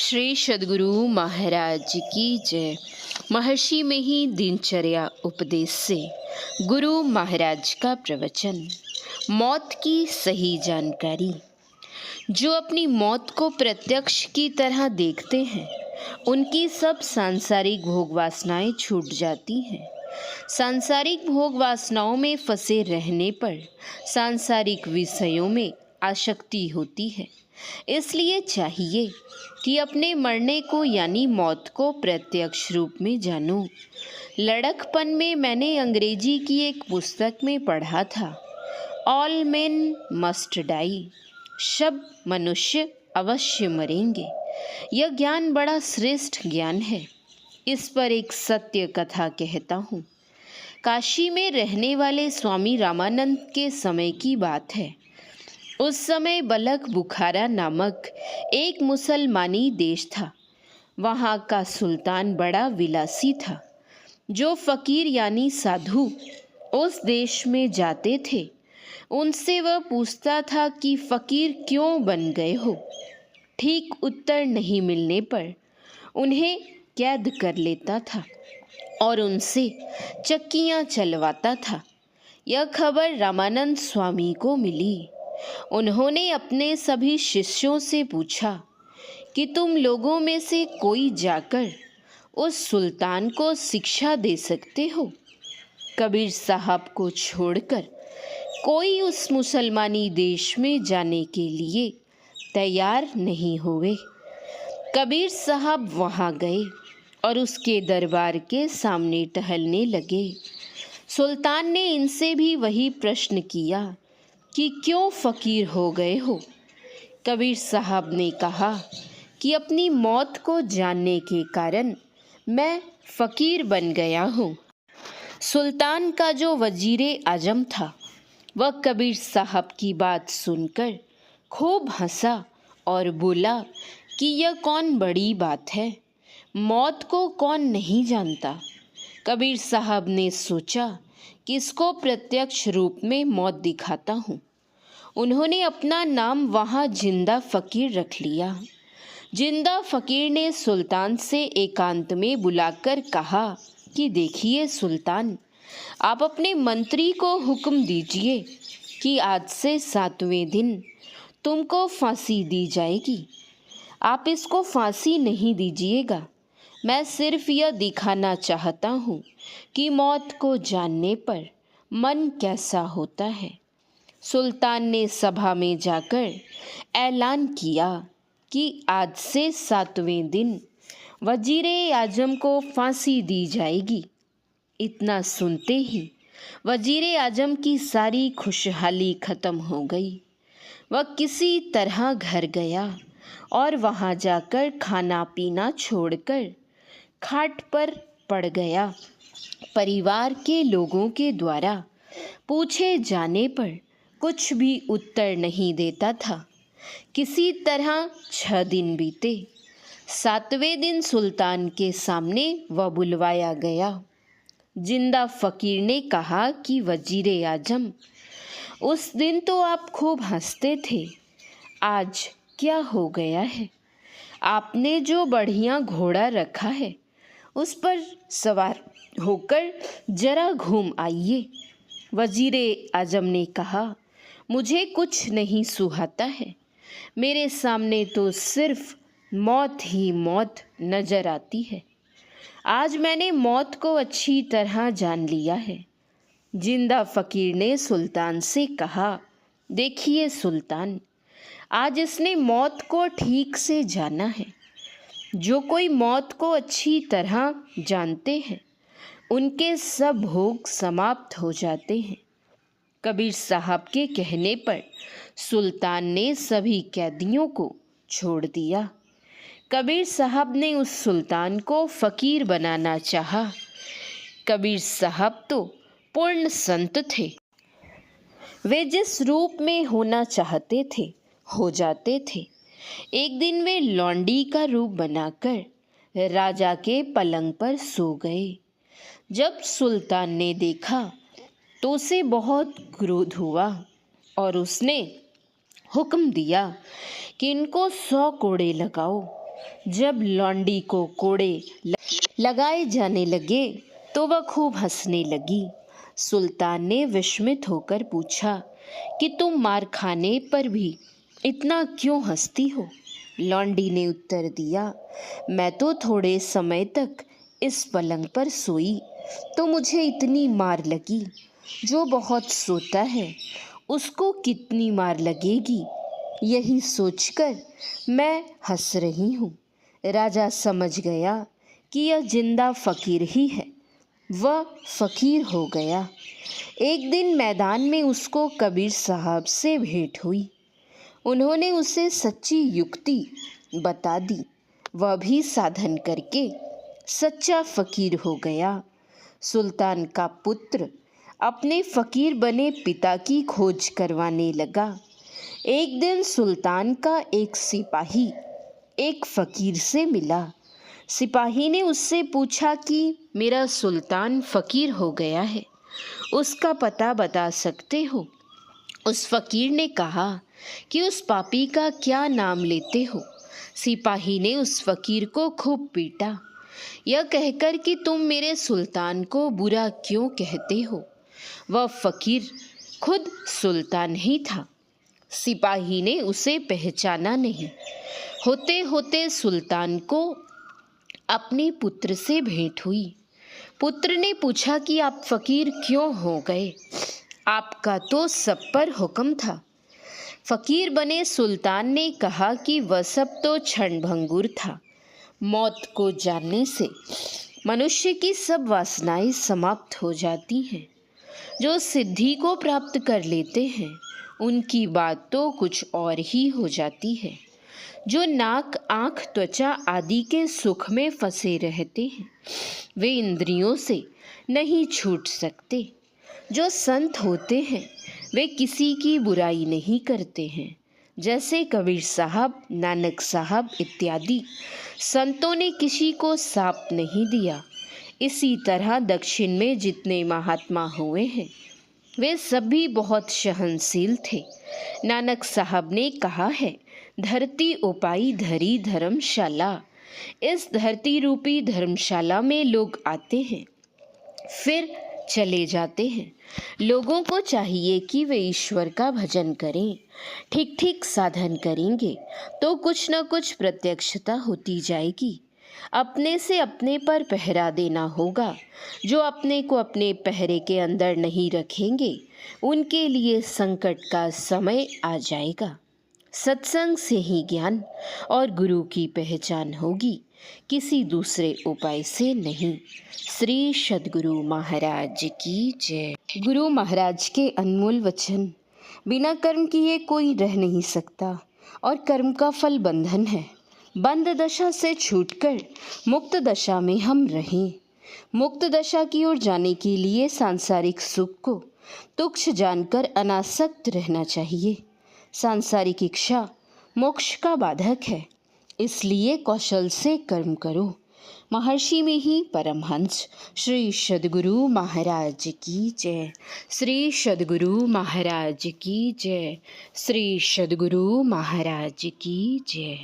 श्री सद्गुरु महाराज की जय। महर्षि में ही दिनचर्या उपदेश से गुरु महाराज का प्रवचन। मौत की सही जानकारी। जो अपनी मौत को प्रत्यक्ष की तरह देखते हैं उनकी सब सांसारिक भोग वासनाएं छूट जाती हैं। सांसारिक भोग वासनाओं में फंसे रहने पर सांसारिक विषयों में आसक्ति होती है। इसलिए चाहिए कि अपने मरने को यानी मौत को प्रत्यक्ष रूप में जानो। लड़कपन में मैंने अंग्रेजी की एक पुस्तक में पढ़ा था, ऑल मेन मस्ट डाई, सब मनुष्य अवश्य मरेंगे। यह ज्ञान बड़ा श्रेष्ठ ज्ञान है। इस पर एक सत्य कथा कहता हूँ। काशी में रहने वाले स्वामी रामानंद के समय की बात है। उस समय बलख बुखारा नामक एक मुसलमानी देश था। वहाँ का सुल्तान बड़ा विलासी था। जो फकीर यानी साधु उस देश में जाते थे उनसे वह पूछता था कि फकीर क्यों बन गए हो। ठीक उत्तर नहीं मिलने पर उन्हें कैद कर लेता था और उनसे चक्कियाँ चलवाता था। यह खबर रामानंद स्वामी को मिली। उन्होंने अपने सभी शिष्यों से पूछा कि तुम लोगों में से कोई जाकर उस सुल्तान को शिक्षा दे सकते हो। कबीर साहब को छोड़कर कोई उस मुसलमानी देश में जाने के लिए तैयार नहीं हुए। कबीर साहब वहाँ गए और उसके दरबार के सामने टहलने लगे। सुल्तान ने इनसे भी वही प्रश्न किया कि क्यों फ़कीर हो गए हो। कबीर साहब ने कहा कि अपनी मौत को जानने के कारण मैं फ़कीर बन गया हूँ। सुल्तान का जो वजीरे आजम था वह कबीर साहब की बात सुनकर खूब हंसा और बोला कि यह कौन बड़ी बात है, मौत को कौन नहीं जानता। कबीर साहब ने सोचा कि इसको प्रत्यक्ष रूप में मौत दिखाता हूँ। उन्होंने अपना नाम वहाँ जिंदा फ़कीर रख लिया। जिंदा फ़कीर ने सुल्तान से एकांत में बुलाकर कहा कि देखिए सुल्तान, आप अपने मंत्री को हुक्म दीजिए कि आज से 7वें दिन तुमको फांसी दी जाएगी। आप इसको फांसी नहीं दीजिएगा। मैं सिर्फ यह दिखाना चाहता हूँ कि मौत को जानने पर मन कैसा होता है। सुल्तान ने सभा में जाकर ऐलान किया कि आज से 7वें दिन वजीरे आजम को फांसी दी जाएगी। इतना सुनते ही वजीरे आजम की सारी खुशहाली खत्म हो गई। वह किसी तरह घर गया और वहाँ जाकर खाना पीना छोड़कर खाट पर पड़ गया। परिवार के लोगों के द्वारा पूछे जाने पर कुछ भी उत्तर नहीं देता था। किसी तरह 6 दिन बीते। 7वें दिन सुल्तान के सामने वह बुलवाया गया। जिंदा फ़कीर ने कहा कि वजीरे आजम, उस दिन तो आप खूब हंसते थे, आज क्या हो गया है। आपने जो बढ़िया घोड़ा रखा है उस पर सवार होकर जरा घूम आइए। वजीरे आजम ने कहा, मुझे कुछ नहीं सुहाता है। मेरे सामने तो सिर्फ मौत ही मौत नजर आती है। आज मैंने मौत को अच्छी तरह जान लिया है। जिंदा फ़कीर ने सुल्तान से कहा, देखिए सुल्तान, आज इसने मौत को ठीक से जाना है। जो कोई मौत को अच्छी तरह जानते हैं उनके सब भोग समाप्त हो जाते हैं। कबीर साहब के कहने पर सुल्तान ने सभी कैदियों को छोड़ दिया। कबीर साहब ने उस सुल्तान को फ़कीर बनाना चाहा। कबीर साहब तो पूर्ण संत थे। वे जिस रूप में होना चाहते थे हो जाते थे। एक दिन वे लौंडी का रूप बनाकर राजा के पलंग पर सो गए। जब सुल्तान ने देखा तो उसे बहुत क्रोध हुआ और उसने हुक्म दिया कि इनको 100 कोड़े लगाओ। जब लौंडी को कोड़े लगाए जाने लगे तो वह खूब हंसने लगी। सुल्तान ने विस्मित होकर पूछा कि तुम मार खाने पर भी इतना क्यों हंसती हो? लौंडी ने उत्तर दिया, मैं तो थोड़े समय तक इस पलंग पर सोई तो मुझे इतनी मार लगी। जो बहुत सोता है उसको कितनी मार लगेगी, यही सोचकर मैं हंस रही हूँ। राजा समझ गया कि यह जिंदा फकीर ही है। वह फकीर हो गया। एक दिन मैदान में उसको कबीर साहब से भेंट हुई। उन्होंने उसे सच्ची युक्ति बता दी। वह भी साधन करके सच्चा फकीर हो गया। सुल्तान का पुत्र अपने फकीर बने पिता की खोज करवाने लगा। एक दिन सुल्तान का एक सिपाही एक फकीर से मिला। सिपाही ने उससे पूछा कि मेरा सुल्तान फकीर हो गया है, उसका पता बता सकते हो? उस फकीर ने कहा कि उस पापी का क्या नाम लेते हो? सिपाही ने उस फकीर को खूब पीटा, यह कहकर कि तुम मेरे सुल्तान को बुरा क्यों कहते हो? वह फकीर खुद सुल्तान ही था। सिपाही ने उसे पहचाना नहीं। होते होते सुल्तान को अपने पुत्र से भेंट हुई। पुत्र ने पूछा कि आप फकीर क्यों हो गए? आपका तो सब पर हुक्म था। फकीर बने सुल्तान ने कहा कि वह सब तो क्षणभंगुर था। मौत को जानने से मनुष्य की सब वासनाएं समाप्त हो जाती हैं। जो सिद्धि को प्राप्त कर लेते हैं उनकी बात तो कुछ और ही हो जाती है। जो नाक, आँख, त्वचा आदि के सुख में फंसे रहते हैं वे इंद्रियों से नहीं छूट सकते। जो संत होते हैं वे किसी की बुराई नहीं करते हैं। जैसे कबीर साहब, नानक साहब इत्यादि संतों ने किसी को साप नहीं दिया, इसी तरह दक्षिण में जितने महात्मा हुए हैं वे सभी बहुत सहनशील थे। नानक साहब ने कहा है, धरती उपाई धरी धर्मशाला। इस धरती रूपी धर्मशाला में लोग आते हैं फिर चले जाते हैं। लोगों को चाहिए कि वे ईश्वर का भजन करें। ठीक ठीक साधन करेंगे तो कुछ न कुछ प्रत्यक्षता होती जाएगी। अपने से अपने पर पहरा देना होगा। जो अपने को अपने पहरे के अंदर नहीं रखेंगे उनके लिए संकट का समय आ जाएगा। सत्संग से ही ज्ञान और गुरु की पहचान होगी, किसी दूसरे उपाय से नहीं। श्री सद्गुरु महाराज की जय। गुरु महाराज के अनमोल वचन, बिना कर्म किए कोई रह नहीं सकता और कर्म का फल बंधन है। बंध दशा से छूटकर मुक्त दशा में हम रहें। मुक्त दशा की ओर जाने के लिए सांसारिक सुख को तुच्छ जानकर अनासक्त रहना चाहिए। सांसारिक इच्छा मोक्ष का बाधक है, इसलिए कौशल से कर्म करो। महर्षि में ही परमहंस श्री सद्गुरु महाराज की जय। श्री सद्गुरु महाराज की जय। श्री सद्गुरु महाराज की जय।